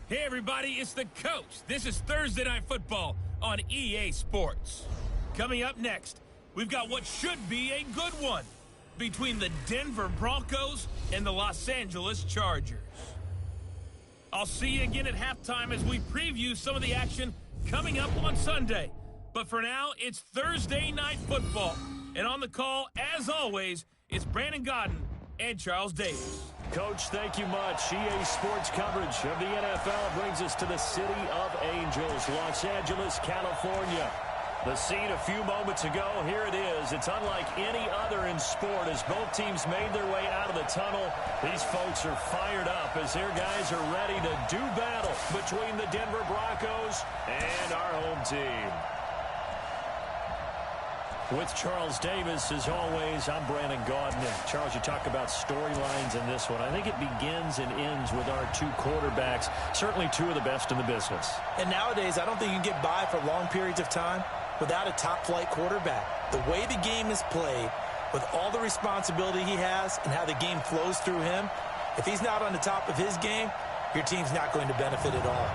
Hey everybody, it's the coach. This is Thursday Night Football on EA Sports. Coming up next, we've got what should be a good one between the Denver Broncos and the Los Angeles Chargers. I'll see you again at halftime as we preview some of the action coming up on Sunday. But for now, it's Thursday Night Football. And on the call, as always, it's Brandon Godden and Charles Davis. Coach, thank you much. EA Sports coverage of the NFL brings us to the City of Angels, Los Angeles, California. The scene a few moments ago, here it is. It's unlike any other in sport as both teams made their way out of the tunnel. These folks are fired up as their guys are ready to do battle between the Denver Broncos and our home team. With Charles Davis, as always, I'm Brandon Godden. Charles, you talk about storylines in this one. I think it begins and ends with our two quarterbacks, certainly two of the best in the business. And nowadays, I don't think you can get by for long periods of time without a top-flight quarterback. The way the game is played, with all the responsibility he has and how the game flows through him, if he's not on the top of his game, your team's not going to benefit at all.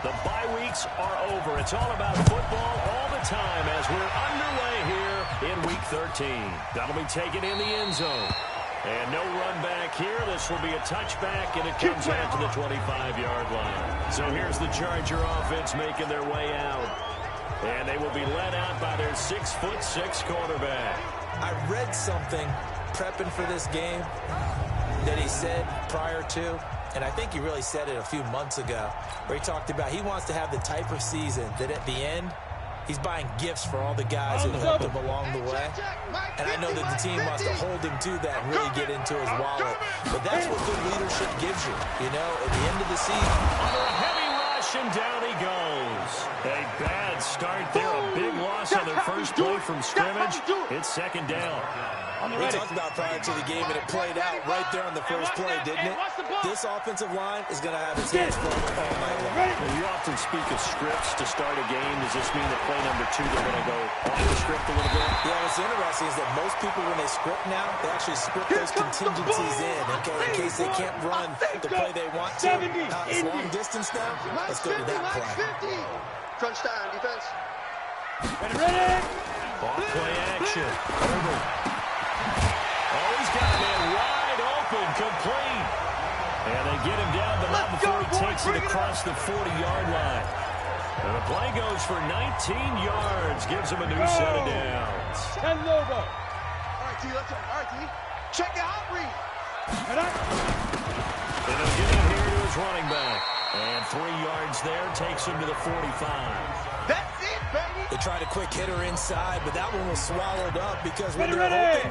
The bye weeks are over. It's all about football all the time as we're underway here in Week 13. That'll be taken in the end zone. And no run back here. This will be a touchback, and it comes out to the 25-yard line. So here's the Charger offense making their way out. And they will be led out by their 6'6" quarterback. I read something prepping for this game that he said prior to, and I think he really said it a few months ago, where he talked about he wants to have the type of season that at the end, he's buying gifts for all the guys who helped him along the way. And I know that the team wants to hold him to that and really get into his wallet. But that's what good leadership gives you. You know, at the end of the season. Under a heavy rush, and down he goes. A bad start there. A big loss on their first play from scrimmage. It's second down. We talked about prior to the game, and it played out right there on the first play, didn't it? This offensive line is going to have its hands full all night long. You often speak of scripts to start a game. Does this mean that play number 2, they're going to go off the script a little bit? Yeah, what's interesting is that most people, when they script now, they actually script those contingencies in, okay, in case they can't run the play they want to. It's long distance now. Let's go to that play. Crunch time, defense. Ready? Off play action. Herbert. Oh, he's got a man wide open, complete. And they get him down the line before he takes it across the 40-yard line. And the play goes for 19 yards, gives him a new set of downs. 10 logo. All right, T, let's go. All right, T. Check out Reed. And he'll get in here to his running back. And 3 yards there takes him to the 45. That's it, baby. They tried a quick hitter inside, but that one was swallowed up because when they're open,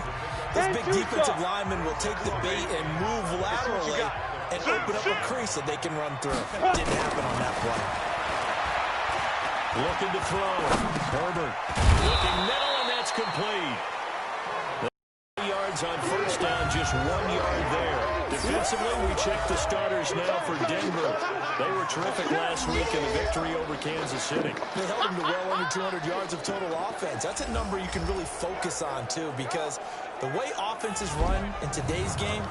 this big defensive lineman will take the bait and move laterally and open up a crease that they can run through. Didn't happen on that play. Looking to throw. Herbert looking middle, and that's complete. Yards on first down, just 1 yard there. Defensively, we check the starters now for Denver. They were terrific last week in the victory over Kansas City. They held them to well under 200 yards of total offense. That's a number you can really focus on, too, because the way offenses run in today's game,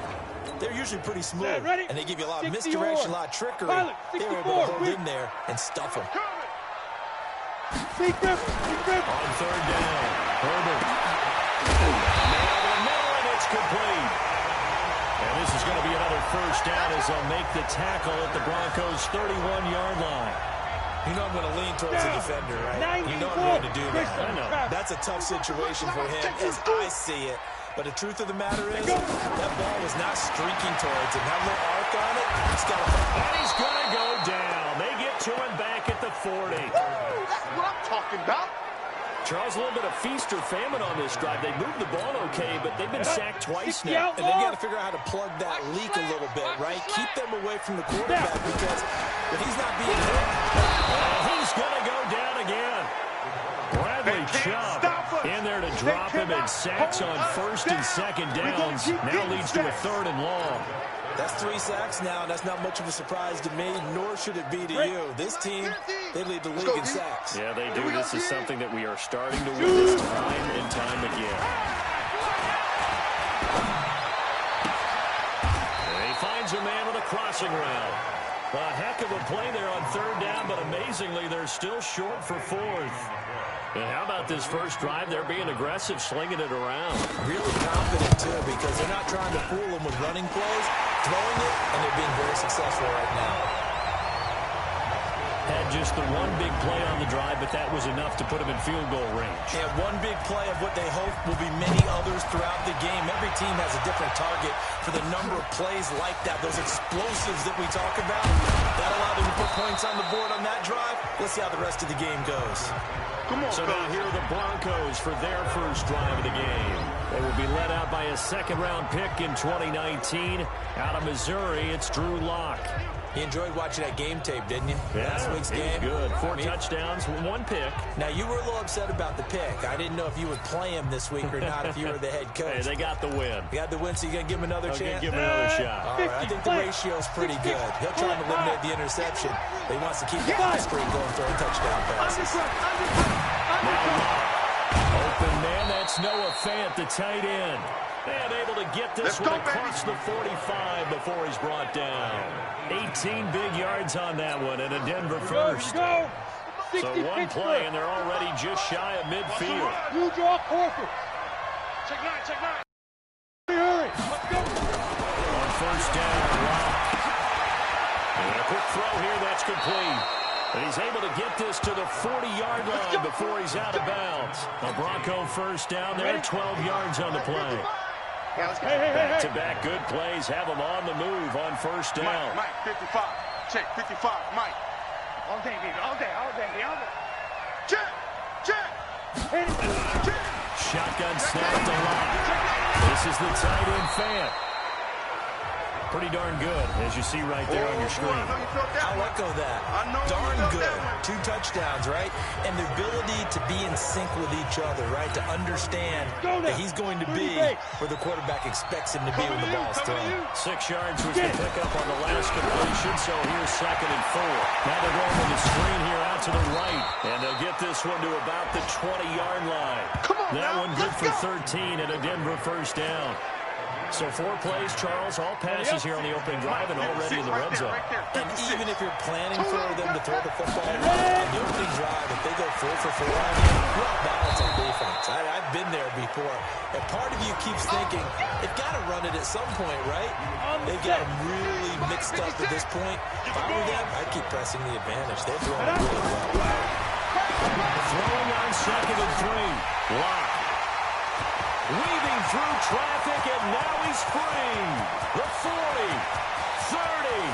they're usually pretty smooth, and they give you a lot of misdirection, a lot of trickery. They were able to hold in there and stuff them. On third down, Herbert. It's complete. And this is going to be another first down as they'll make the tackle at the Broncos' 31-yard line. You know I'm going to lean towards the defender, right? You know I'm going to do that. I know. That's a tough situation for him as I see it. But the truth of the matter is, that ball was not streaking towards him. That little arc on it, it's got to... And he's going to go down. They get to him back at the 40. That's what I'm talking about. Charles, a little bit of feast or famine on this drive. They moved the ball okay, but they've been sacked twice now. And they got to figure out how to plug that leak a little bit, right? Keep them away from the quarterback because when he's not being hit, he's going to go down again. Bradley Chubb in there there to drop him, and sacks on first and second downs. Now leads to a 3rd and long. That's 3 sacks now, and that's not much of a surprise to me, nor should it be to you. This team, they lead the league in sacks. Yeah, they do. This is something that we are starting to witness time and time again. And he finds a man with a crossing route. A heck of a play there on 3rd down, but amazingly, they're still short for 4th. And how about this first drive? They're being aggressive, slinging it around. Really confident, too, because they're not trying to fool them with running plays, throwing it, and they're being very successful right now. Had just the one big play on the drive, but that was enough to put them in field goal range. Yeah, one big play of what they hope will be many others throughout the game. Every team has a different target for the number of plays like that, those explosives that we talk about. That allowed them to put points on the board on that drive. Let's see how the rest of the game goes. Come on, so now here are the Broncos for their first drive of the game. They will be led out by a 2nd-round pick in 2019. Out of Missouri, it's Drew Lock. You enjoyed watching that game tape, didn't you? Yeah, last week's game. Good. 4 touchdowns, 1 pick. Now, you were a little upset about the pick. I didn't know if you would play him this week or not if you were the head coach. Hey, they got the win. You got the win, so you're going to give him another chance? Give him another shot. All right, I think the ratio's pretty good. He'll try to eliminate the interception, but he wants to keep the hot streak going, throwing touchdown passes. Open man, that's Noah Fant, the tight end. And able to get this one across the 45 before he's brought down. 18 big yards on that one, and a Denver first. So 1 play, and they're already just shy of midfield. You draw Corker. Check 9. Hurry. Let's go. On first down, Lock. And a quick throw here, that's complete. And he's able to get this to the 40-yard line before he's out of bounds. A Bronco first down there, 12 yards on the play. Back-to-back good plays have him on the move on first down. Mike, 55. Check, 55, Mike. All day, baby, all day. Check. Shotgun snap to Lock. This is the tight end Fant. Pretty darn good, as you see right there on your screen. I'll echo that. Darn good. 2 touchdowns, right? And the ability to be in sync with each other, right? To understand that he's going to be where the quarterback expects him to be when the ball's thrown. 6 yards was the pickup on the last completion, so here's 2nd and 4. Now they're going with the screen here out to the right. And they'll get this one to about the 20-yard line. That one good for 13 and a Denver first down. So 4 plays, Charles, all passes here on the opening drive and already in the red zone. And even if you're planning for them to throw the football on the opening drive, if they go 4 for 4 on you, you're off balance on defense. I've been there before. And part of you keeps thinking, they've got to run it at some point, right? They've got them really mixed up at this point. If I were them, I'd keep pressing the advantage. They're throwing really well. Throwing on 2nd and 3. Lock. Weaving through traffic, and now he's free. The 40, 30,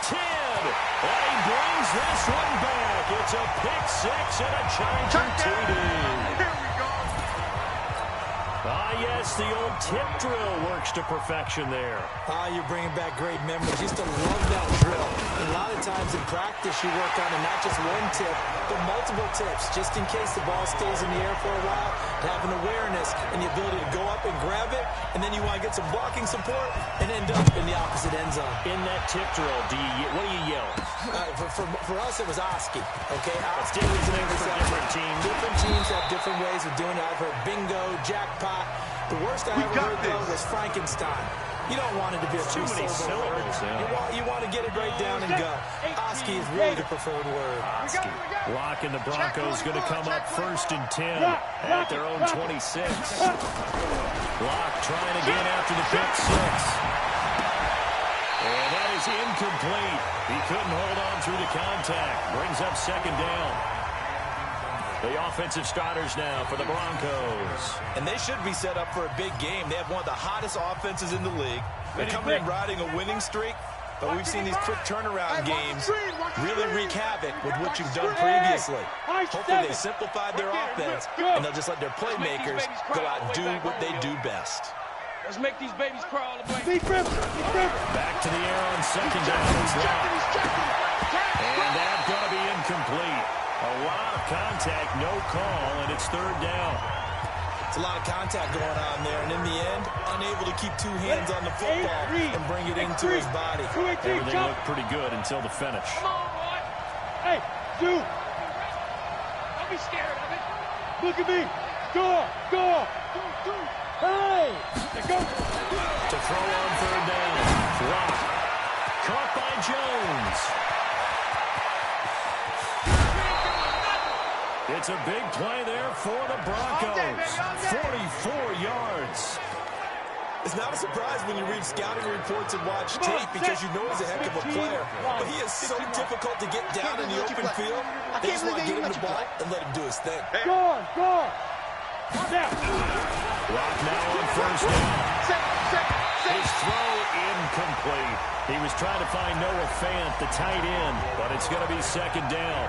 10, and he brings this one back. It's a pick 6 and a Charger TD. Here we go. Ah, yes, the old tip drill works to perfection there. You're bringing back great memories. Used to love that drill. And a lot of times in practice, you work on it, not just one tip, but multiple tips, just in case the ball stays in the air for a while, to have an awareness and the ability to go up and grab it, and then you want to get some blocking support and end up in the opposite end zone. In that tip drill, what do you yell? For us, it was Oski. Okay, Oski Different was things for different teams. Different teams have different ways of doing it. I've heard bingo, jackpot. The worst I ever heard, though, was Frankenstein. You don't want it to be a Too many syllables. You want to get it right down and go. Oski is really the preferred word. Oski. Lock and the Broncos going to come up 1st and 10 at their own 26. Lock trying again after the pick 6. And that is incomplete. He couldn't hold on through the contact. Brings up 2nd down. The offensive starters now for the Broncos. And they should be set up for a big game. They have one of the hottest offenses in the league. They're coming in riding a winning streak, but we've seen these quick turnaround games really wreak havoc with what you've done previously. Hopefully they simplified their offense, and they'll just let their playmakers go out and do what they do best. Let's make these babies crawl. Back to the air on 2nd down. And that's going to be incomplete. A lot of contact, no call, and it's 3rd down. It's a lot of contact going on there, and in the end, unable to keep two hands on the football and bring it into his body. Everything looked pretty good until the finish. Come on, boy. Hey, dude. Don't be scared of it. Look at me. Go. Hey. Go. To throw on third down. Flop. Caught by Jones. It's a big play there for the Broncos. 44 yards. It's not a surprise when you read scouting reports and watch tape because you know he's a heck of a player. But he is so difficult to get down in the open field. They just want to get him the ball and let him do his thing. Go. Rock now on first down. His throw incomplete. He was trying to find Noah Fant, the tight end, but it's going to be second down.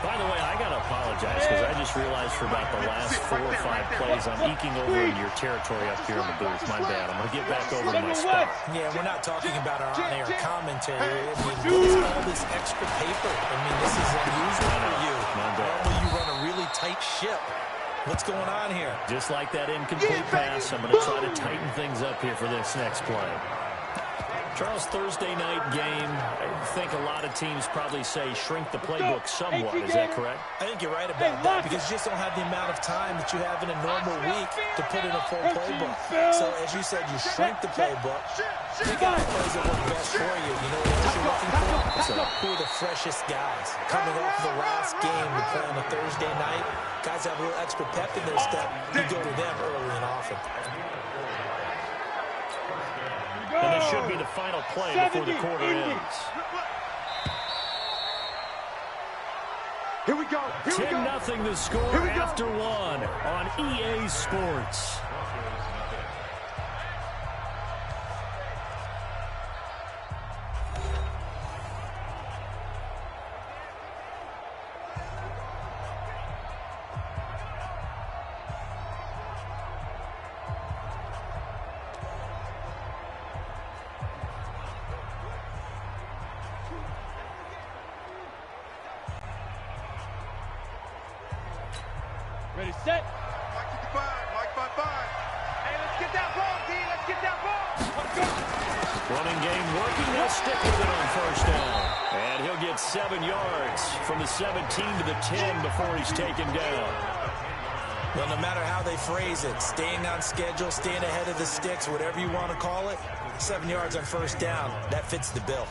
By the way, I got to apologize because I just realized for about the last 4 or 5 plays I'm eking over into your territory up here in the booth. My bad. I'm going to get back over to my spot. Yeah, we're not talking about our on-air commentary. I mean, what is all this extra paper? I mean, this is unusual for you. Normally you run a really tight ship. What's going on here? Just like that incomplete pass, I'm going to try to tighten things up here for this next play. Charles, Thursday night game, I think a lot of teams probably say shrink the playbook somewhat. Is that correct? I think you're right about that because you just don't have the amount of time that you have in a normal week to put in a full playbook. So, as you said, you shrink the playbook, pick out the plays that work best for you. You know what else you're looking for? So, who are the freshest guys? Coming off the last game to play on a Thursday night, guys have a little extra pep in their step. You go to them early and often. And this should be the final play before the quarter ends. Here we go. 10-0 the score after 1 on EA Sports. Ready, set. Mike 5. Hey, let's get that ball, D. Let's get that ball. Let's go. Running game working. They'll stick with it on first down. And he'll get 7 yards from the 17 to the 10 before he's taken down. Well, no matter how they phrase it, staying on schedule, staying ahead of the sticks, whatever you want to call it, 7 yards on first down, that fits the bill.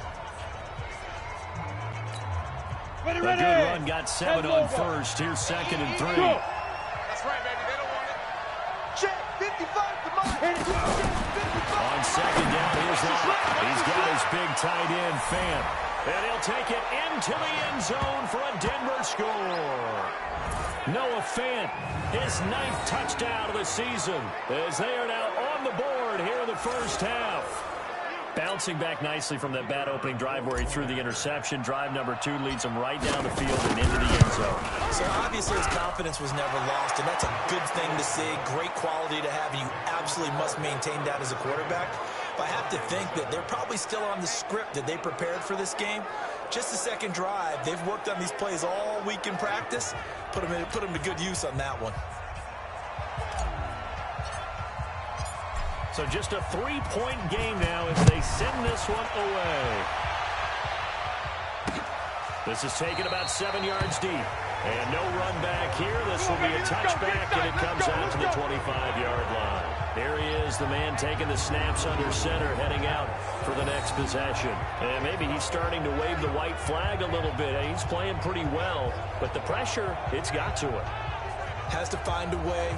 A good run got 7 on first. Here's 2nd and 3. That's right, baby. They don't want it. Check 55. Come on. On 2nd down, here's Locke. He's got his big tight end, Fant. And he'll take it into the end zone for a Denver score. Noah Fant, his 9th touchdown of the season, as they are now on the board here in the first half. Bouncing back nicely from that bad opening drive where he threw the interception. Drive number 2 leads him right down the field and into the end zone. So obviously his confidence was never lost, and that's a good thing to see. Great quality to have, and you absolutely must maintain that as a quarterback. But I have to think that they're probably still on the script that they prepared for this game. Just the second drive. They've worked on these plays all week in practice. Put them to good use on that one. So just a 3-point game now as they send this one away. This is taken about 7 yards deep. And no run back here. This will be a touchback, and it comes out to the 25-yard line. There he is, the man taking the snaps under center, heading out for the next possession. And maybe he's starting to wave the white flag a little bit. He's playing pretty well, but the pressure, it's got to him. Has to find a way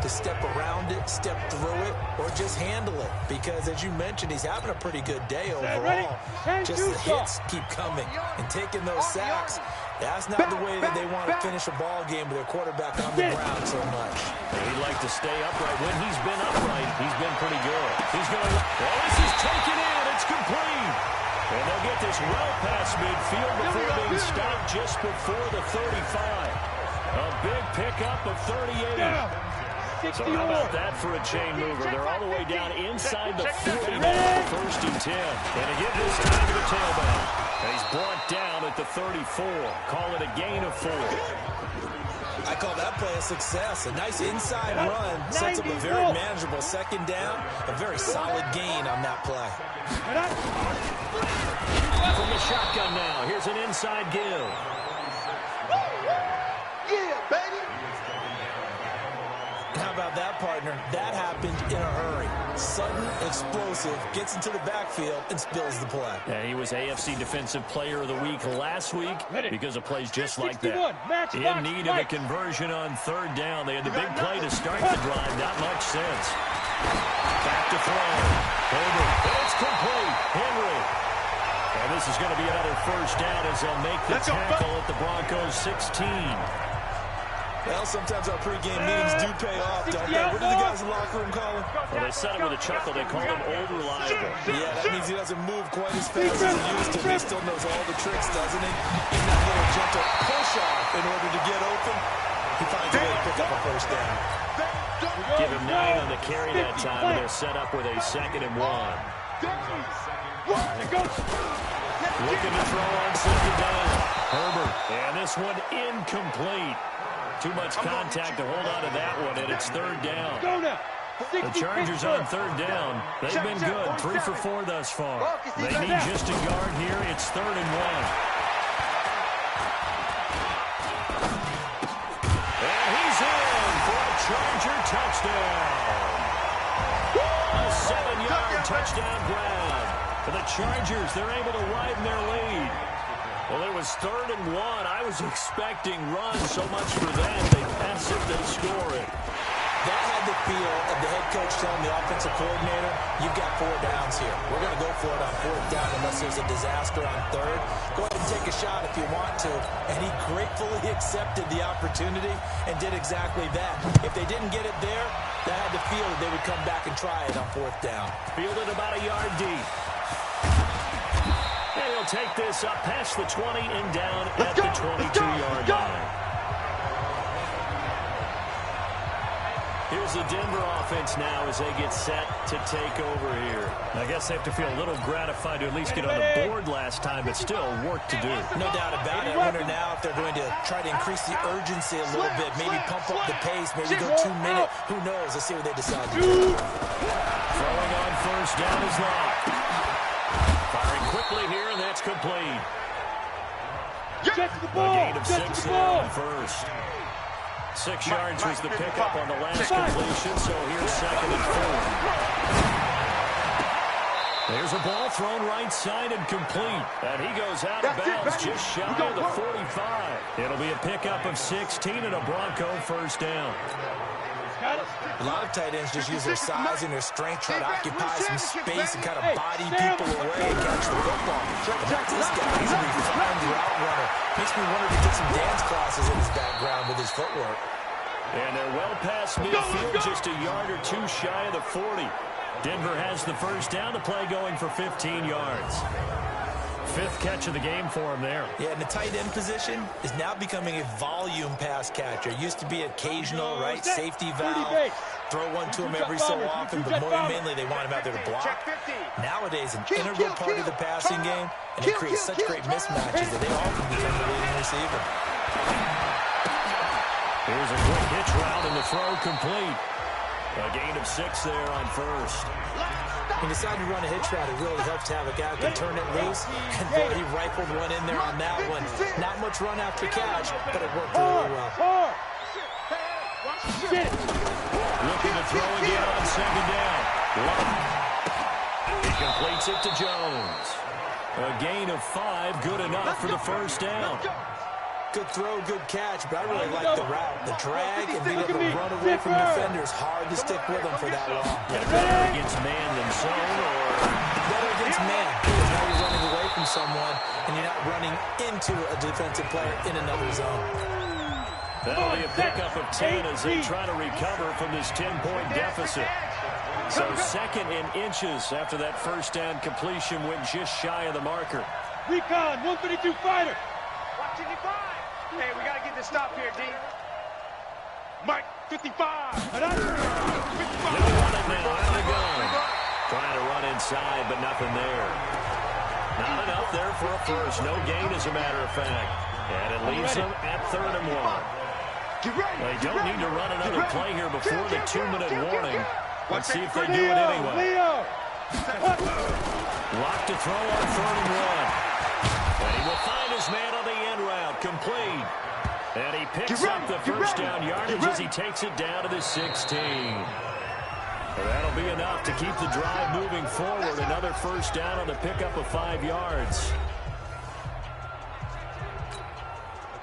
to step around it, step through it, or just handle it. Because, as you mentioned, he's having a pretty good day overall. Just the hits keep coming and taking those sacks. That's not the way that they want to finish a ball game with their quarterback on the ground so much. He'd like to stay upright. When he's been upright, he's been pretty good. He's going to... Oh, this is taken in. It's complete. And they'll get this well past midfield before being stopped just before the 35. A big pickup of 38. So how about that for a chain mover? They're all the way down inside the 40 now, 1st and 10. And again, this time to the tailback. And he's brought down at the 34. Call it a gain of 4. I call that play a success. A nice inside run sets up a very manageable second down. A very solid gain on that play. From the shotgun now, here's an inside give. Yeah, baby. How about that, partner? That happened in a hurry. Sudden, explosive, gets into the backfield and spills the play. And he was AFC Defensive Player of the Week last week because of plays just like that. In need of a conversion on third down. They had the big play to start the drive. Not much sense. Back to throw. Herbert. It's complete. Henry. And this is going to be another first down as they'll make the tackle at the Broncos 16. Well, sometimes our pregame meetings do pay off, don't they? What do the guys in the locker room call him? Well, they said it with a chuckle. They called him old reliable. Yeah, that means he doesn't move quite as fast as he used to. He still knows all the tricks, doesn't he? Even that little gentle push-off in order to get open, he finds a way to pick up a first down. Give him 9 on the carry that time, and they're set up with a 2nd and 1. Looking to throw on 2nd down. Herbert, and this one incomplete. Too much contact to hold on to that one, and it's 3rd down. The Chargers on 3rd down. They've been good, 3 for 4 thus far. They need just a yard here. It's 3rd and 1. And he's in for a Charger touchdown. A 7-yard touchdown grab. For the Chargers, they're able to widen their lead. Well, it was 3rd and 1. I was expecting runs, so much for that. They pass it, they score it. That had the feel of the head coach telling the offensive coordinator, you've got 4 downs here. We're going to go for it on 4th down unless there's a disaster on 3rd. Go ahead and take a shot if you want to. And he gratefully accepted the opportunity and did exactly that. If they didn't get it there, that had the feel that they would come back and try it on 4th down. Fielded about a yard deep. And he'll take this up past the 20 and down at the 22-yard line. Here's the Denver offense now as they get set to take over here. I guess they have to feel a little gratified to at least get on the board last time, but still work to do. No doubt about it. I wonder now if they're going to try to increase the urgency a little bit, maybe pump up the pace, maybe go 2 minutes. Who knows? Let's see what they decide to do. Throwing on 1st down is Locke. Firing quickly here, and that's complete. Get to the A ball. gain of 6 there on 1st. 6 yards was the pickup on the last completion, so here's 2nd and 4. There's a ball thrown right side and complete. And he goes out of bounds just shy of the 45. It'll be a pickup of 16 and a Bronco 1st down. A lot of tight ends just use their size and their strength, try to occupy some space and kind of body people away and catch the football. But that's this guy. He's a refined route runner. Makes me wonder if he took some dance classes in his background with his footwork. And they're well past midfield, just a yard or 2 shy of the 40. Denver has the 1st down, the play going for 15 yards. 5th catch of the game for him there. Yeah, and the tight end position is now becoming a volume pass catcher. Used to be occasional, right? Safety valve. Throw one to him every so often, but more mainly they want him out there to block. Nowadays, an integral part of the passing game, and it creates such great mismatches that they often become the leading receiver. Here's a quick hitch route, and the throw complete. A gain of 6 there on 1st. He decided to run a hitch route. It really helps to have a guy who can turn it loose. And boy, he rifled one in there on that one. Not much run after catch, but it worked really well. Looking to throw again on 2nd down. He completes it to Jones. A gain of 5, good enough for the 1st down. Good throw, good catch, but I really like the route. The drag and being able to run away from defenders. Hard to stick with them for that long. Better against man than zone, or better against man. Because now you're running away from someone, and you're not running into a defensive player in another zone. That'll be a pickup of 10 as they try to recover from this 10-point deficit. So 2nd and inches after that 1st down completion went just shy of the marker. Recon, 132 fighter. Watching you five. Hey, we got to get this stop here, D. Mike, 55. They'll run it now out of the gun. Trying to run inside, but nothing there. Not enough there for a first. No gain, as a matter of fact. And it leaves them at 3rd and 1. They don't need to run another play here before the 2-minute warning. Let's see if they do it anyway. Locked to throw on 3rd and 1. And he will find his man on the end route. Complete. And he picks up the first down yardage as he takes it down to the 16. That'll be enough to keep the drive moving forward. Another first down on the pickup of 5 yards.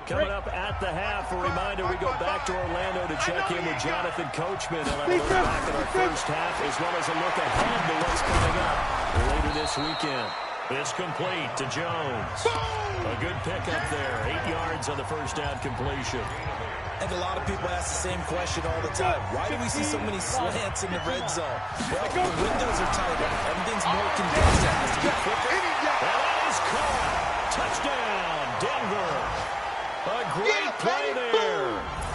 Coming up at the half, a reminder, we go back to Orlando to check in with Jonathan Coachman. And we'll look back at our first half as well as a look ahead to what's coming up later this weekend. It's complete to Jones. A good pickup there. 8 yards on the first down completion. I think a lot of people ask the same question all the time. Why do we see so many slants in the red zone? Well, the windows are tighter. Everything's more condensed. It has to be quicker. And that is caught. Touchdown, Denver. A great play there.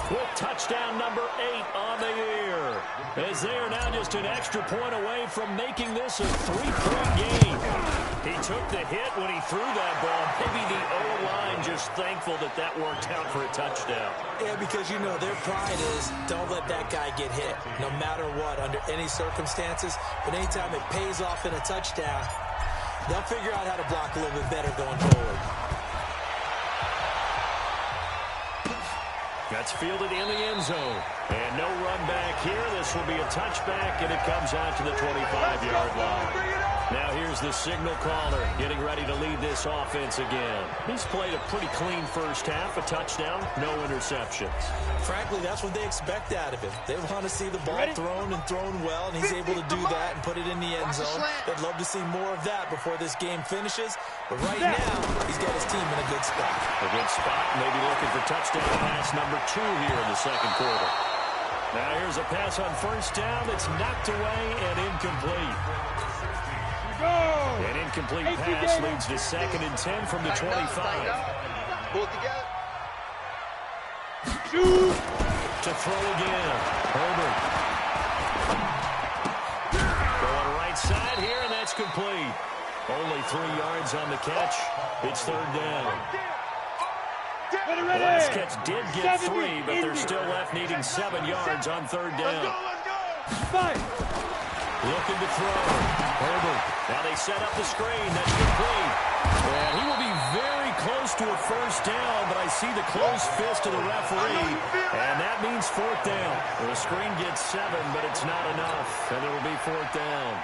With touchdown number 8 on the year. As they are now just an extra point away from making this a 3-point game. He took the hit when he threw that ball. Maybe the O-line just thankful that that worked out for a touchdown. Yeah, because, you know, their pride is don't let that guy get hit, no matter what, under any circumstances. But anytime it pays off in a touchdown, they'll figure out how to block a little bit better going forward. That's fielded in the end zone. And no run back here. This will be a touchback, and it comes out to the 25-yard line. Now here's the signal caller getting ready to lead this offense again. He's played a pretty clean first half, a touchdown, no interceptions. Frankly, that's what they expect out of him. They want to see the ball thrown and thrown well, and he's able to do that and put it in the end zone. They'd love to see more of that before this game finishes. But right now, he's got his team in a good spot. A good spot, maybe looking for touchdown pass number 2 here in the second quarter. Now here's a pass on first down that's knocked away and incomplete. An incomplete pass leads to 2nd and 10 from the 25. Pull it together. To throw again. Herbert. Going right side here, and that's complete. Only 3 yards on the catch. It's 3rd down. The last catch did get 3, but they're still left needing 7 yards on 3rd down. Looking to throw. Herbert. Now they set up the screen. That's complete. And he will be very close to a first down, but I see the closed fist of the referee, and that means 4th down. The screen gets 7, but it's not enough, and it will be 4th down.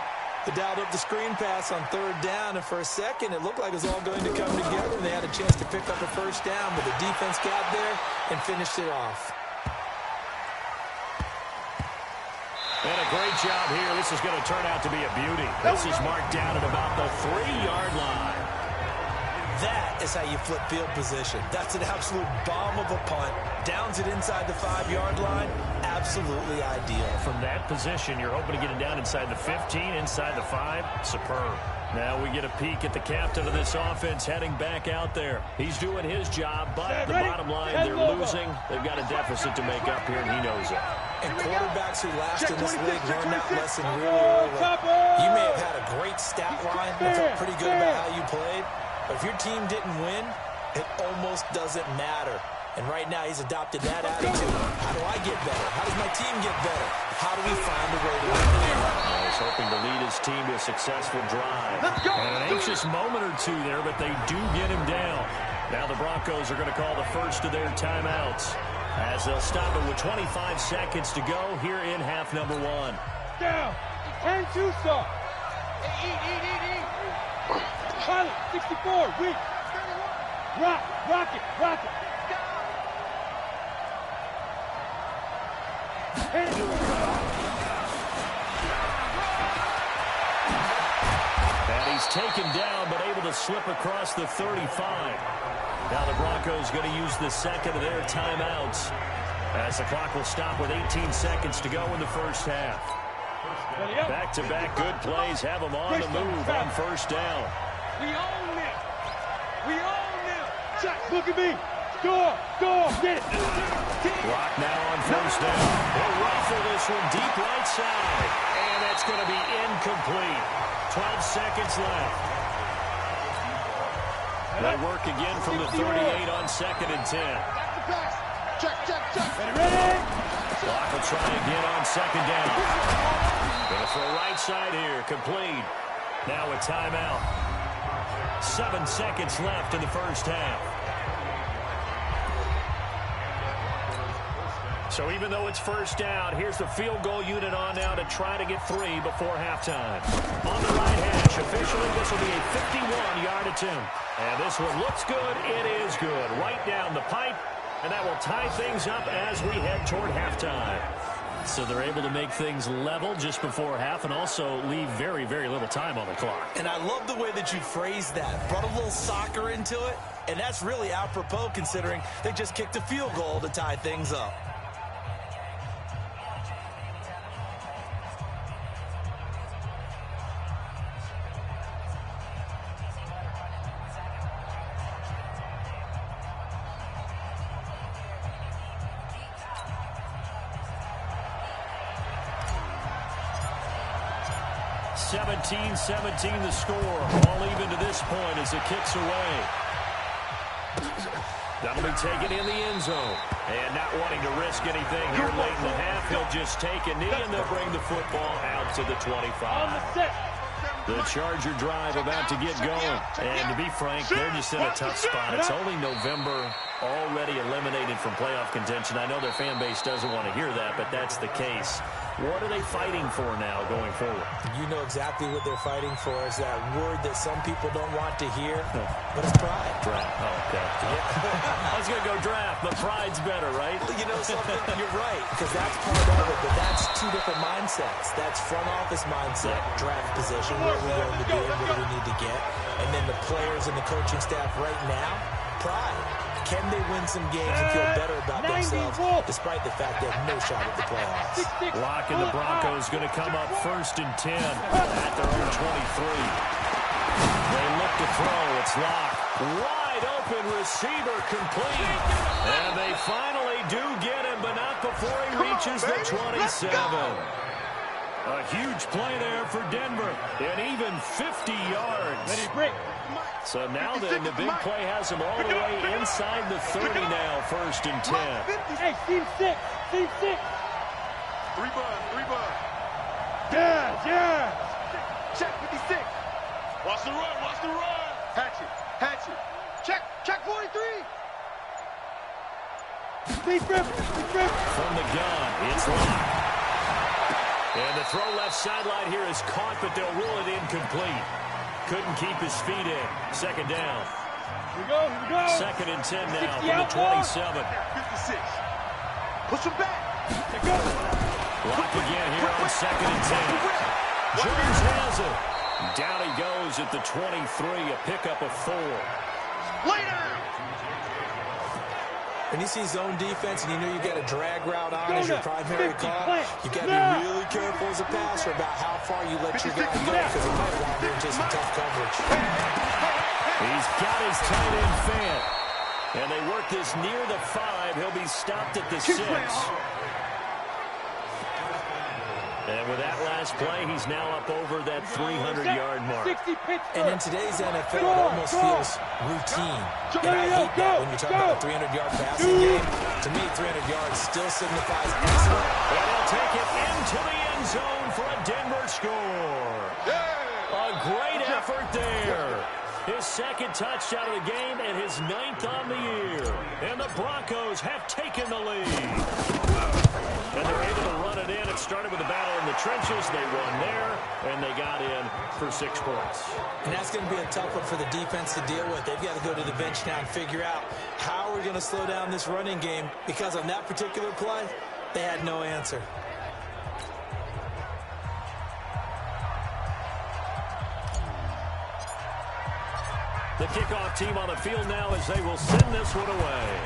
They dialed up the screen pass on 3rd down, and for a second, it looked like it was all going to come together, and they had a chance to pick up a first down, but the defense got there and finished it off. And a great job here. This is going to turn out to be a beauty. This is marked down at about the 3-yard line. That is how you flip field position. That's an absolute bomb of a punt. Downs it inside the 5-yard line. Absolutely ideal. From that position, you're hoping to get it down inside the 15, inside the 5. Superb. Now we get a peek at the captain of this offense heading back out there. He's doing his job, but the bottom line, they're losing. They've got a deficit to make up here, and he knows it. And quarterbacks who last in this league learn that lesson really early. You may have had a great stat line and felt pretty good about how you played, but if your team didn't win, it almost doesn't matter. And right now, he's adopted that attitude. How do I get better? How does my team get better? How do we find a way to win? He's hoping to lead his team to a successful drive. And an anxious moment or two there, but they do get him down. Now the Broncos are going to call the first of their timeouts, as they'll stop it with 25 seconds to go here in half number 1. Down. Turn 2 stop. Eat. Pilot, 64, weak. Rock it. And he's taken down, but able to slip across the 35. Now the Broncos going to use the second of their timeouts, as the clock will stop with 18 seconds to go in the first half. Back-to-back good plays have them on the move on first down. We own them. Jack, look at me. Door, get it. Clock now on first down. He'll rifle this one deep right side, and that's going to be incomplete. 12 seconds left. They work again from the 38 on 2nd and 10. Ready? Clock will try again on second down. Going to throw right side here. Complete. Now a timeout. 7 seconds left in the first half. So even though it's first down, here's the field goal unit on now to try to get 3 before halftime. On the right hash, officially this will be a 51-yard attempt. And this one looks good. It is good. Right down the pipe. And that will tie things up as we head toward halftime. So they're able to make things level just before half and also leave very, very little time on the clock. And I love the way that you phrased that. Brought a little soccer into it. And that's really apropos considering they just kicked a field goal to tie things up. (17-17) the score. All even to this point as it kicks away. That'll be taken in the end zone. And not wanting to risk anything here late in the half, he'll just take a knee and they'll bring the football out to the 25. The Charger drive about to get going. And to be frank, they're just in a tough spot. It's only November, already eliminated from playoff contention. I know their fan base doesn't want to hear that, but that's the case. What are they fighting for now going forward? You know exactly what they're fighting for. Is that word that some people don't want to hear, but it's pride. Draft. Oh, okay. I was going to go draft, but pride's better, right? You know something? You're right, because that's part of it, but that's two different mindsets. That's front office mindset, draft position, where we're going to be and what do we need to get. And then the players and the coaching staff right now, pride. Can they win some games and feel better about themselves despite the fact they have no shot at the playoffs? Lock and the Broncos going to come up 1st and 10 at their own 23. They look to throw. It's Lock. Wide open receiver complete. And they finally do get him, but not before he reaches the 27. A huge play there for Denver. And even 50 yards. Ready, break. So now then, the big play has him all the way inside the 30 now, 1st and 10. Hey, team 6. Team 6. 3 bud. Yeah. Check 56. Watch the run. Hatch it. Check 43. Deep rip. From the gun, it's Lock. And the throw left sideline here is caught, but they'll rule it incomplete. Couldn't keep his feet in. 2nd down. Here we go. 2nd and 10 now from the 27. 56. Push him back. Lock again here on 2nd and 10. Jones has it. Down he goes at the 23, a pickup of 4. Later. When you see zone defense and you know you got a drag route on as your primary call, you got to be really careful as a passer about how far you let your guy go because it might wander into some tough coverage. He's got his tight end fan. And they work this near the 5. He'll be stopped at the 6. And with that last play, he's now up over that 300-yard mark. And in today's NFL, it almost feels routine. And I hate that when you're talking about a 300-yard passing game. To me, 300 yards still signifies excellent. And he'll take it into the end zone for a Denver score. A great effort there. His 2nd touchdown of the game and his 9th on the year. And the Broncos have taken the lead. And they're able to run it in. It started with a battle in the trenches. They won there, and they got in for 6 points. And that's going to be a tough one for the defense to deal with. They've got to go to the bench now and figure out how we're going to slow down this running game because on that particular play, they had no answer. The kickoff team on the field now as they will send this one away.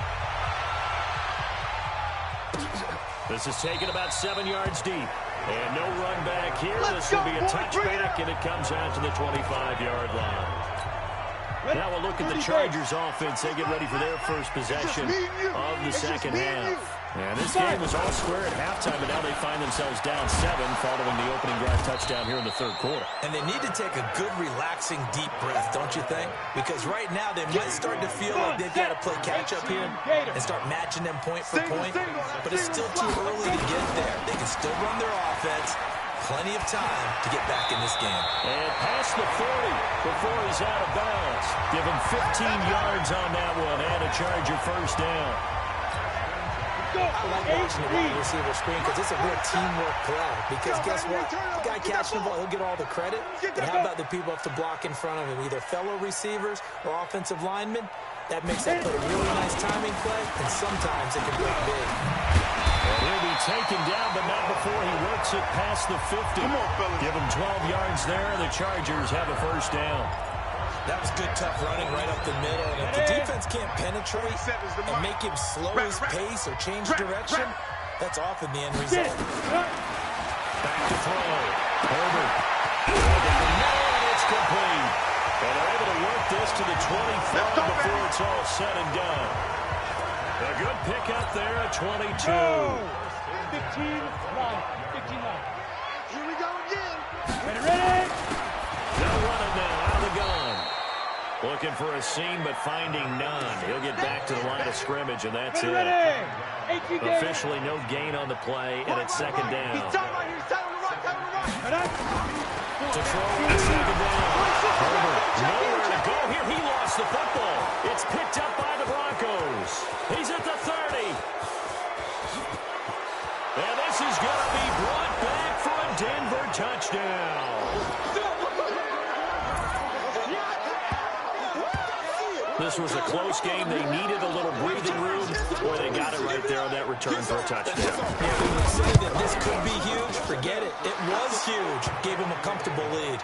This is taken about 7 yards deep. And no run back here. This will be a touchback, and it comes out to the 25-yard line. Now we'll look at the Chargers offense. They get ready for their first possession of the second half. And this game was all square at halftime, but now they find themselves down 7 following the opening drive touchdown here in the third quarter. And they need to take a good, relaxing, deep breath, don't you think? Because right now they might start to feel like they've got to play catch-up here and start matching them point for point. But it's still too early to get there. They can still run their offense. Plenty of time to get back in this game. And past the 40 before he's out of bounds. Give him 15 yards on that one and a Charger first down. I like watching the wide receiver screen because it's a real teamwork play. Because guess what? The guy catching the ball, he'll get all the credit. But how about the people have to block in front of him, either fellow receivers or offensive linemen? That makes that play a really nice timing play, and sometimes it can break big. And he'll be taken down, but not before he works it past the 50. Give him 12 yards there, and the Chargers have a first down. That was good, tough running right up the middle. And if the defense can't penetrate and make him slow his pace or change direction, that's often the end result. Back to throw. Herbert. And it's complete. And they're able to work this to the 25 before it's all said and done. A good pickup there at 22. 15-9. 15-9. Here we go again. Ready? They'll run it now out of the gun. Looking for a seam, but finding none. He'll get back to the line of scrimmage, and that's it. Officially no gain on the play, and it's second down. He's tight right here. He's tight on the right. To throw on second down. Herbert, nowhere to go here. He lost the football. It's picked up by the Broncos. He's at the 30. And this is going to be brought back for a Denver touchdown. This was a close game. They needed a little breathing room, or they got it right there on that return for a touchdown. If we would say that this could be huge, forget it. It was huge. Gave him a comfortable lead.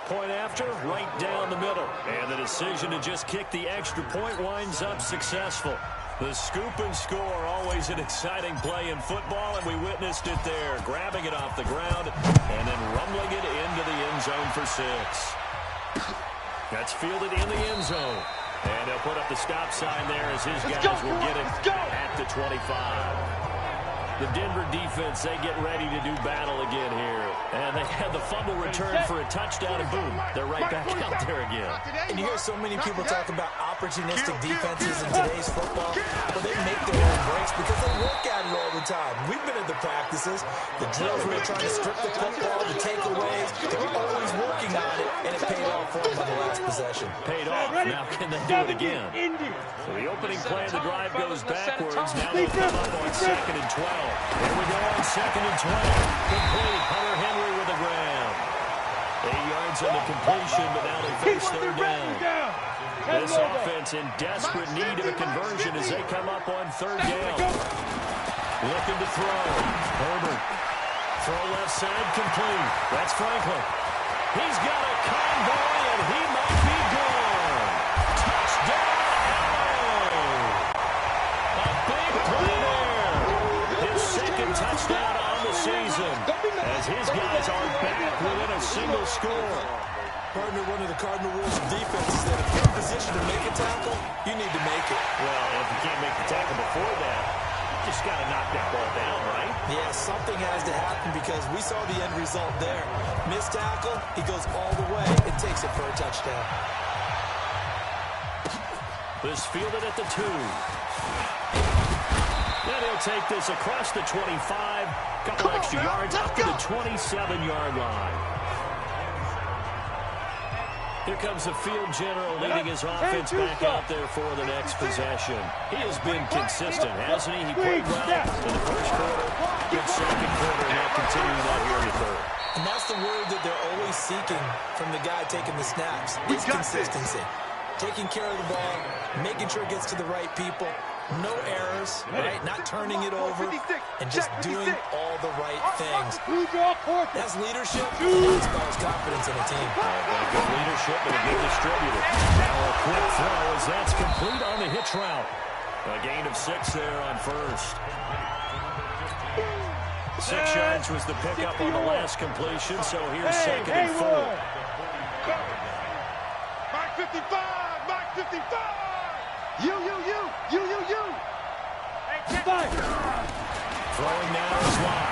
Point after, right down the middle. And the decision to just kick the extra point winds up successful. The scoop and score, always an exciting play in football, and we witnessed it there. Grabbing it off the ground and then rumbling it into the end zone for 6. That's fielded in the end zone. And he'll put up the stop sign there as his guys will get it at the 25. The Denver defense, they get ready to do battle again here. And they had the fumble return for a touchdown, and boom, they're right back out there again. And you hear so many people talk about opportunistic defenses in today's football. Well, they make their own breaks because they work at it all the time. We've been at the practices, the drills where they're trying to strip the football, the takeaways. They're always working on it, and it paid off for them on the last possession. Paid off. Now can they do it again? So the opening play of the drive goes backwards. Now they'll come up on 2nd and 12. Here we go on 2nd and 12. Complete. Hunter Henry with the ground. 8 yards on the completion, but now they face 3rd down. This offense in desperate need of a conversion as they come up on 3rd down. Looking to throw. Herbert. Throw left side, complete. That's Franklin. He's got a convoy, and he might be gone. Touchdown! A big play there. His 2nd touchdown on the season as his guys are back within a single score. Partner, one of the cardinal rules of defense is that if you're in position to make a tackle, you need to make it. Well, if you can't make the tackle before that, you just got to knock that ball down, right? Yeah, something has to happen because we saw the end result there. Missed tackle, he goes all the way and takes it for a touchdown. This fielded at the 2. Then he'll take this across the 25. Couple extra yards up to the 27-yard line. Here comes the field general leading his offense back out there for the next possession. He has been consistent, hasn't he? He played well in the first quarter, good second quarter, and now continuing that here in the 3rd. And that's the word that they're always seeking from the guy taking the snaps, is consistency. Taking care of the ball, making sure it gets to the right people, no errors, right? Not turning it over, and just doing all the right things. That's leadership, and that inspires confidence in a team. But a good leadership and a good distributor. Now a quick throw as that's complete on the hitch route. A gain of 6 there on 1st. 6 yards was the pickup on the last completion, so here's 2nd and 4. Mark 55. 55! You. Hey, Throwing now is Lott.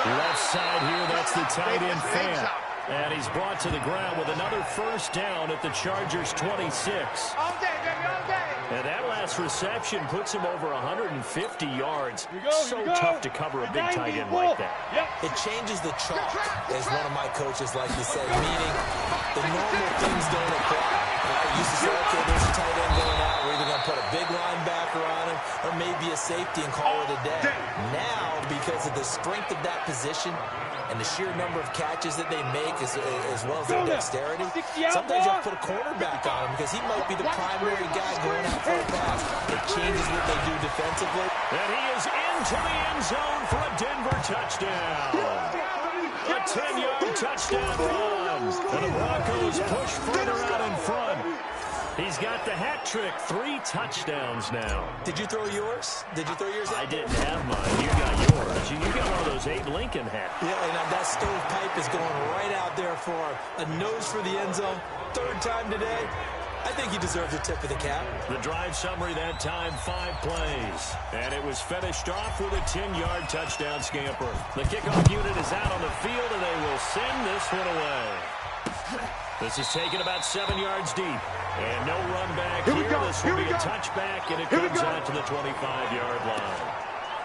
Left side here, that's the tight end fan. And he's brought to the ground with another first down at the Chargers' 26. All day, baby, all day. And that last reception puts him over 150 yards. So go. tough to cover a big tight end like that. It changes the chalk, as one of my coaches like to say, meaning the normal things don't apply. I used to say, okay, there's a tight end going out. We're either going to put a big linebacker on him or maybe a safety and call it a day. Now, because of the strength of that position and the sheer number of catches that they make as well as their dexterity, sometimes you have to put a cornerback on him because he might be the primary guy going out for a pass. It changes what they do defensively. And he is into the end zone for a Denver touchdown. A 10-yard touchdown run. And the Broncos push further out in front. He's got the hat trick, 3 touchdowns now. Did you throw yours? I didn't have mine. You got yours. You got one of those Abe Lincoln hats. Yeah, and that stovepipe is going right out there for a nose for the end zone. 3rd time today. I think he deserves a tip of the cap. The drive summary that time, 5 plays. And it was finished off with a 10-yard touchdown scamper. The kickoff unit is out on the field, and they will send this one away. This is taken about 7 yards deep. And no run back here. This will be a touchback, and it comes out to the 25-yard line.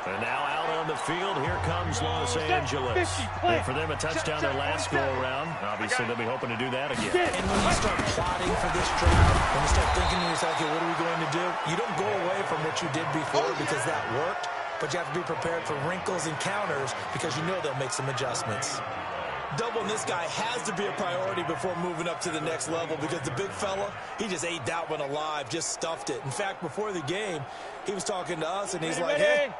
And now out on the field, here comes Los Angeles. And for them, a touchdown their last go-around. Obviously, they'll be hoping to do that again. And when you start plotting for this drive, when you start thinking to yourself, okay, what are we going to do? You don't go away from what you did before because that worked, but you have to be prepared for wrinkles and counters because you know they'll make some adjustments. Doubling this guy has to be a priority before moving up to the next level because the big fella, he just ate that one alive, just stuffed it. In fact, before the game, he was talking to us, and he's like, hey,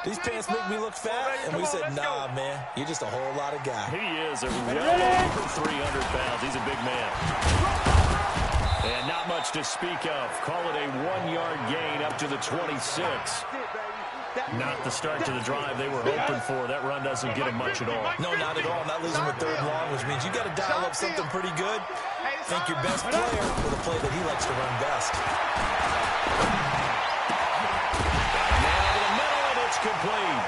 these pants make me look fat. And we said, nah, man, you're just a whole lot of guy. He is a well over 300 pounds. He's a big man. And not much to speak of. Call it a 1-yard gain up to the 26. Not the start to the drive they were hoping for. That run doesn't get him much at all. No, not at all. Not losing with 3rd and long, which means you got to dial up something pretty good. Think your best player with a play that he likes to run best. Now to the middle, and it's complete.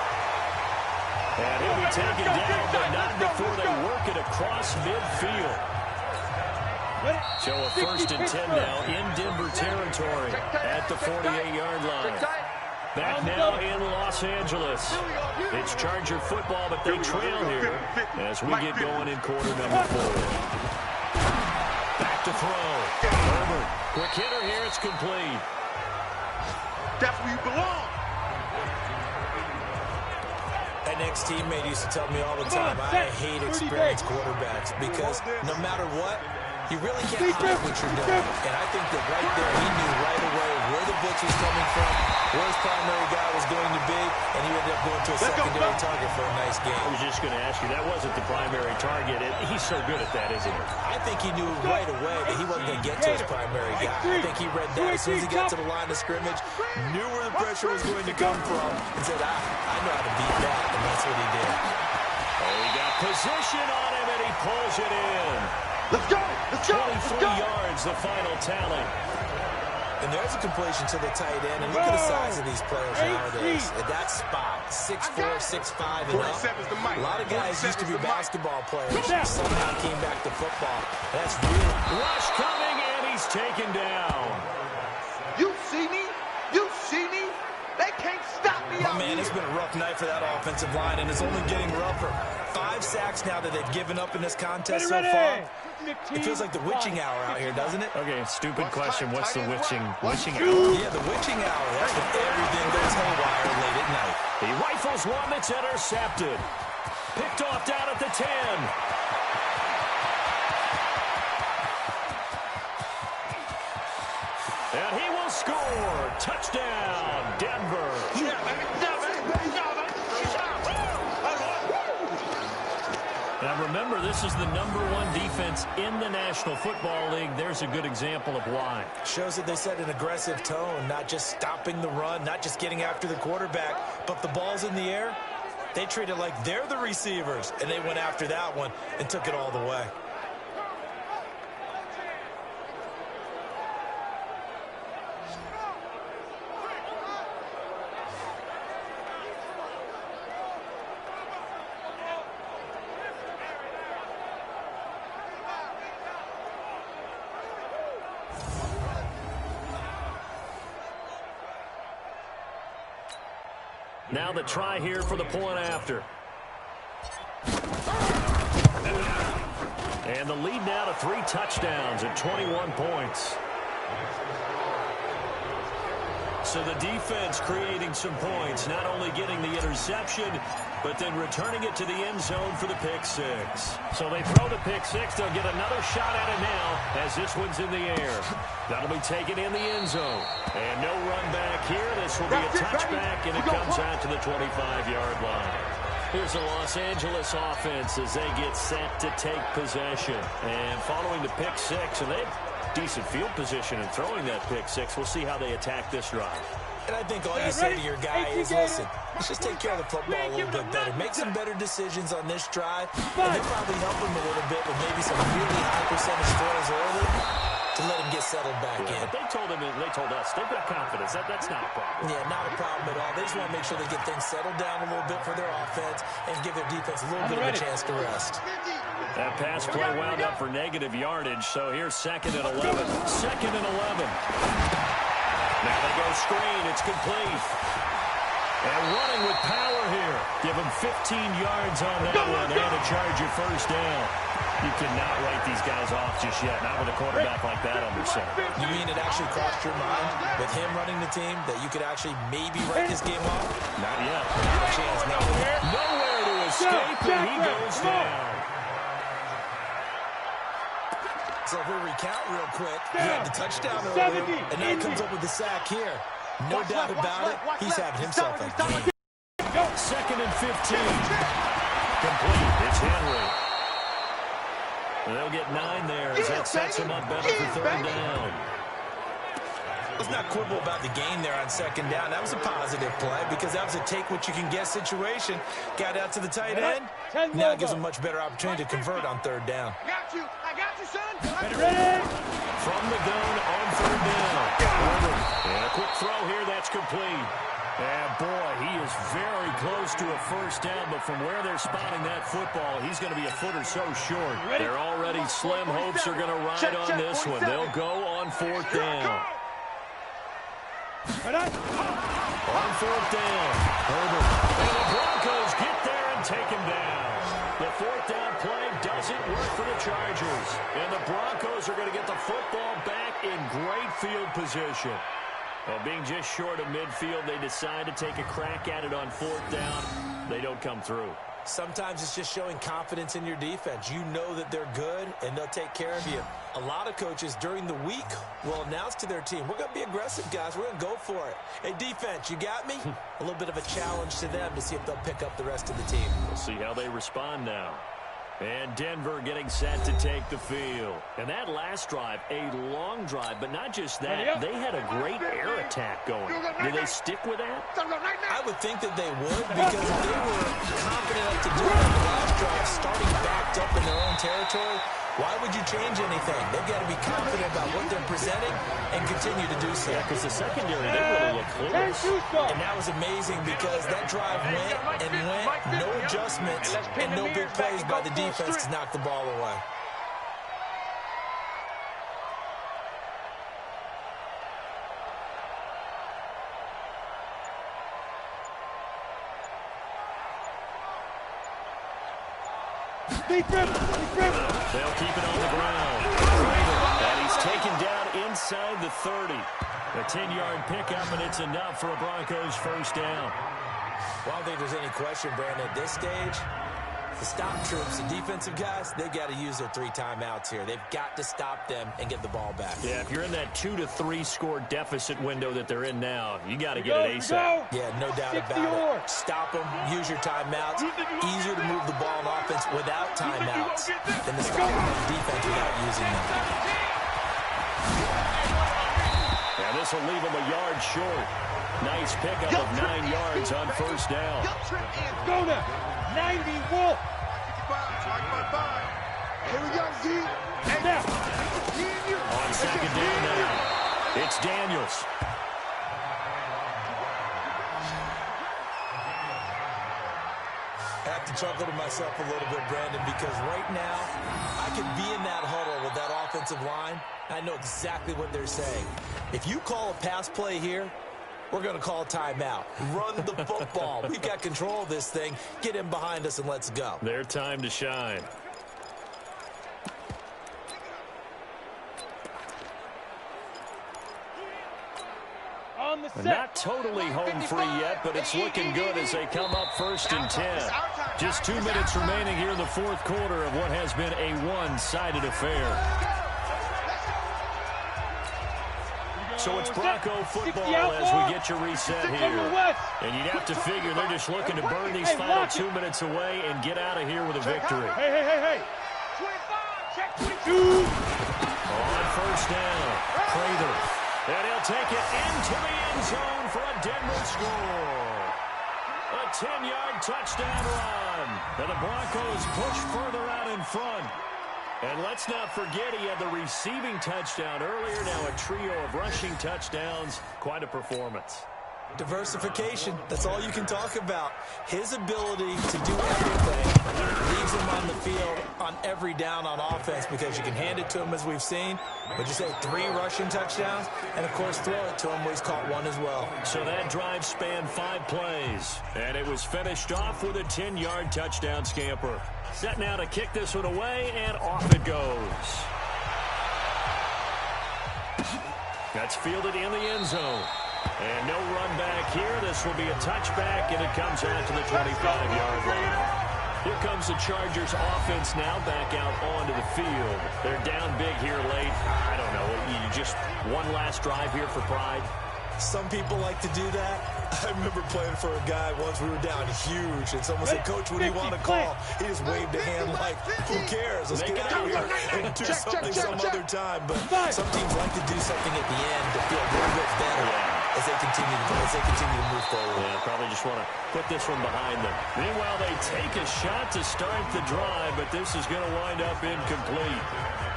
And he'll be taken down, but not before they work it across midfield. So a 1st and 10 now in Denver territory at the 48-yard line. Back now in Los Angeles. It's Charger football, but they trail here as we get going in quarter number 4. Back to throw. Herbert. Quick hitter here. It's complete. That's where you belong. An ex-teammate used to tell me all the time, I hate experienced quarterbacks because no matter what, you really can't hide what you're doing. And I think that right there, he knew right away where the blitz was coming from, where his primary guy was going to be, and he ended up going to a secondary target for a nice game. I was just going to ask you, that wasn't the primary target. He's so good at that, isn't he? I think he knew right away that he wasn't going to get to his primary guy. I think he read that as soon as he got to the line of scrimmage, knew where the pressure was going to come from, and said, I know how to beat that, and that's what he did. Oh, he got position on him, and he pulls it in. Let's go! 23 yards, the final tally. And there's a completion to the tight end, and look at the size of these players nowadays. At that spot, 6'4", 6'5", and up. A lot of guys used to be basketball players, somehow came back to football. That's really... Rush coming, and he's taken down. You see me? You see me? They can't stop me. Oh, man, it's been a rough night for that offensive line, and it's only getting rougher. 5 sacks now that they've given up in this contest so far. It feels like the witching hour out here, doesn't it? Okay, stupid question. What's the witching hour? Yeah, the witching hour. That's when everything goes haywire late at night. He rifles one that's intercepted. Picked off down at the 10. And he will score. Touchdown, Denver. Now remember, this is the #1 defense in the National Football League. There's a good example of why. Shows that they set an aggressive tone, not just stopping the run, not just getting after the quarterback, but the ball's in the air. They treat it like they're the receivers, and they went after that one and took it all the way. Now the try here for the point after. And the lead now to 3 touchdowns and 21 points. So the defense creating some points, not only getting the interception, but then returning it to the end zone for the pick six. So they throw the pick six. They'll get another shot at it now as this one's in the air. That'll be taken in the end zone. And no run back here. This will be a touchback, and it comes out to the 25-yard line. Here's the Los Angeles offense as they get set to take possession. And following the pick six, and they have decent field position in throwing that pick six. We'll see how they attack this drive. And I think all you say to your guy is, listen, let's just take care of the football a little bit better. Make some better decisions on this drive. And they'll probably help him a little bit with maybe some really high percentage throws early to let him get settled back in. But they told us they've got confidence. That's not a problem. Yeah, not a problem at all. They just want to make sure they get things settled down a little bit for their offense and give their defense a little bit of a chance to rest. That pass play wound up for negative yardage, so here's 2nd and 11. 2nd and 11. Now they go screen. It's complete. And running with power here. Give him 15 yards on that one and a Charger first down. You cannot write these guys off just yet, not with a quarterback like that under center. You mean it actually crossed your mind with him running the team that you could actually maybe write this game off? Not yet. Not a chance. Not Nowhere to escape, and he goes down. So if we recount real quick, he had the touchdown earlier, and now he comes up with the sack here. No doubt about it, he's having himself a game. 2nd and 15. Complete. It's Henry. They'll get 9 there as that sets him up better for 3rd down. Let's not quibble about the gain there on 2nd down. That was a positive play because that was a take-what-you-can-get situation. Got out to the tight end. Now it gives him a much better opportunity to convert on 3rd down. I got you, son. Ready? From the gun on 3rd down. And a quick throw here. That's complete. And, boy, he is very close to a first down, but from where they're spotting that football, he's going to be a foot or so short. They're already slim hopes are going to ride on this one. They'll go on 4th down. On 4th down, Herbert. And the Broncos get there and take him down. The 4th down play doesn't work for the Chargers. And the Broncos are going to get the football back in great field position. Well, being just short of midfield, they decide to take a crack at it on 4th down. They don't come through. Sometimes it's just showing confidence in your defense. You know that they're good, and they'll take care of you. A lot of coaches during the week will announce to their team, we're going to be aggressive, guys. We're going to go for it. Hey, defense, you got me? A little bit of a challenge to them to see if they'll pick up the rest of the team. We'll see how they respond now. And Denver getting set to take the field. And that last drive, a long drive, but not just that. They had a great air attack going. Do they stick with that? I would think that they would, because if they were confident enough to do it on the last drive, starting backed up in their own territory, why would you change anything? They've got to be confident about what they're presenting and continue to do so. Yeah, because the secondary, they really look clueless. And that was amazing because that drive went and went, no adjustments, and no big plays by the defense to knock the ball away. They'll keep it on the ground. And he's taken down inside the 30. A 10-yard pickup, and it's enough for a Broncos first down. Well, I don't think there's any question, Brandon, at this stage, the stop troops, the defensive guys, they've got to use their 3 timeouts here. They've got to stop them and get the ball back. Yeah, if you're in that 2 to 3 score deficit window that they're in now, you got to get it ASAP. Yeah, no doubt about it. Stop them, use your timeouts. Easier to move the ball on offense without timeouts than to stop them on defense without using them. And this will leave them a yard short. Nice pickup of 9 yards on first down. Go now. 90 Wolf. Here we go, Z. Now. On 2nd down now, it's Daniels. I have to chuckle to myself a little bit, Brandon, because right now I could be in that huddle with that offensive line. I know exactly what they're saying. If you call a pass play here, we're going to call timeout. Run the football. We've got control of this thing. Get him behind us and let's go. Their time to shine. Not totally home free yet, but it's looking good as they come up 1st and 10. Just 2 minutes remaining here in the 4th quarter of what has been a one-sided affair. So it's Bronco football as we get your reset here. And you'd have to figure they're just looking to burn these final 2 minutes away and get out of here with a victory. Hey. 25, check 22. On 1st down, Prather. And he'll take it into the end zone for a Denver score. A 10-yard touchdown run. And the Broncos push further out in front. And let's not forget he had the receiving touchdown earlier. Now a trio of rushing touchdowns. Quite a performance. Diversification, that's all you can talk about. His ability to do everything leaves him on the field on every down on offense because you can hand it to him as we've seen. Would you say 3 rushing touchdowns? And, of course, throw it to him where he's caught 1 as well. So that drive spanned 5 plays. And it was finished off with a 10-yard touchdown scamper. Set now to kick this one away, and off it goes. That's fielded in the end zone. And no run back here. This will be a touchback, and it comes out to the 25-yard line. Here comes the Chargers offense now back out onto the field. They're down big here late. I don't know. You just one last drive here for pride. Some people like to do that. I remember playing for a guy once. We were down huge, and someone said, "Coach, what do you want to call?" He just waved a hand like, "Who cares? Let's get out of here and do something some other time." But some teams like to do something at the end to feel a little bit better as they continue to move forward. Yeah, probably just want to put this one behind them. Meanwhile, they take a shot to start the drive, but this is going to wind up incomplete.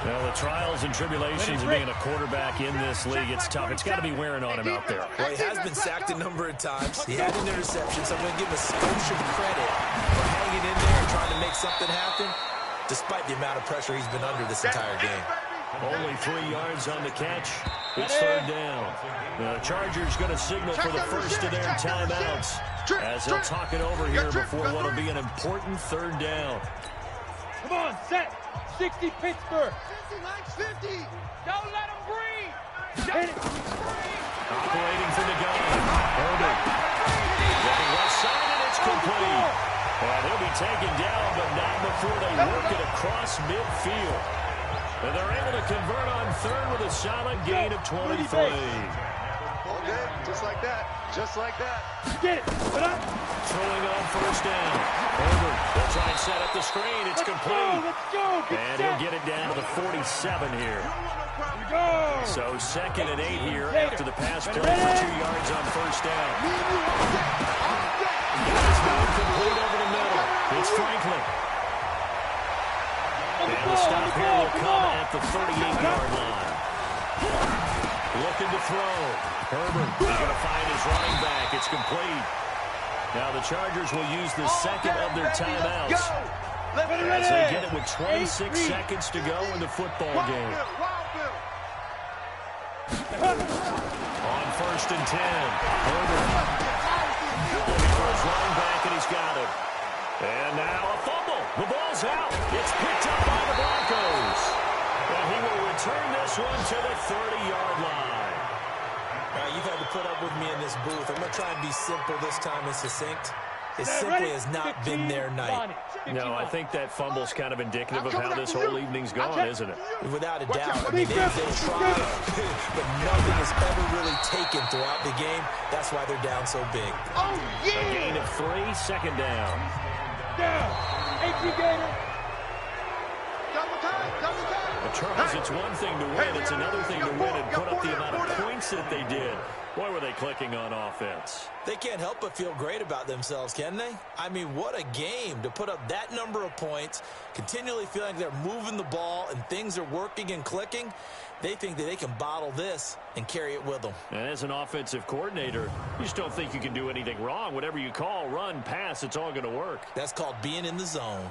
Well, the trials and tribulations of being a quarterback in this league, it's tough. It's got to be wearing on him out there. Well, he has been sacked a number of times. He had an interception, so I'm going to give him a skosh of credit for hanging in there and trying to make something happen, despite the amount of pressure he's been under this entire game. Only 3 yards on the catch. It's 3rd down. The Chargers going to signal for the first of their timeouts as they'll talk it over here before what will be an important 3rd down. Come on, set. 60 Pittsburgh. 50. Don't let him breathe. Operating from the gun. Herbert. Looking left side, and it's complete. And he'll be taken down, but not before they work it across midfield. And they're able to convert on 3rd with a solid gain of 23. Okay, just like that. Just like that. Get it. Put up. Throwing on 1st down. Herbert. They'll try and set up the screen. It's complete. Let's go. And he'll get it down to the 47 here. Go. So 2nd and 8 here after the pass play for 2 yards on 1st down. It's not complete over the middle. It's Franklin. And the stop here will come at the 38-yard line. Looking to throw. Herbert is going to find his running back. It's complete. Now the Chargers will use the 2nd of their timeouts as they get it with 26 seconds to go in the football game. On 1st and 10, Herbert looking for his running back, and he's got it. And now a fumble. The ball's out. It's picked up by the Broncos. And he will return this one to the 30-yard line. You've had to put up with me in this booth. I'm going to try and be simple this time and succinct. It simply has not been their night. No, I think that fumble's kind of indicative of how this whole evening's gone, isn't it? Without a doubt. I mean, they tried, but nothing has ever really taken throughout the game. That's why they're down so big. Oh, yeah! A gain of 3, 2nd down. Down. AP Gator. Double time. Charles, it's one thing to win. It's another thing to win and put up the amount of points that they did. Boy, were they clicking on offense. They can't help but feel great about themselves, can they? I mean, what a game to put up that number of points, continually feeling like they're moving the ball and things are working and clicking. They think that they can bottle this and carry it with them. And as an offensive coordinator, you just don't think you can do anything wrong. Whatever you call, run, pass, it's all going to work. That's called being in the zone.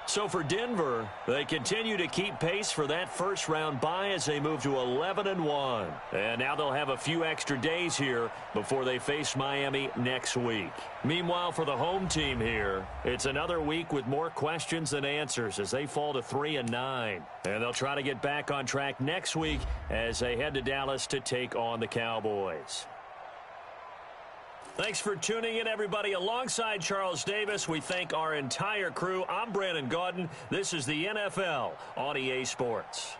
So for Denver, they continue to keep pace for that first-round bye as they move to 11-1. And now they'll have a few extra days here before they face Miami next week. Meanwhile, for the home team here, it's another week with more questions than answers as they fall to 3-9. And they'll try to get back on track next week as they head to Dallas to take on the Cowboys. Thanks for tuning in, everybody. Alongside Charles Davis, we thank our entire crew. I'm Brandon Gaudin. This is the NFL on EA Sports.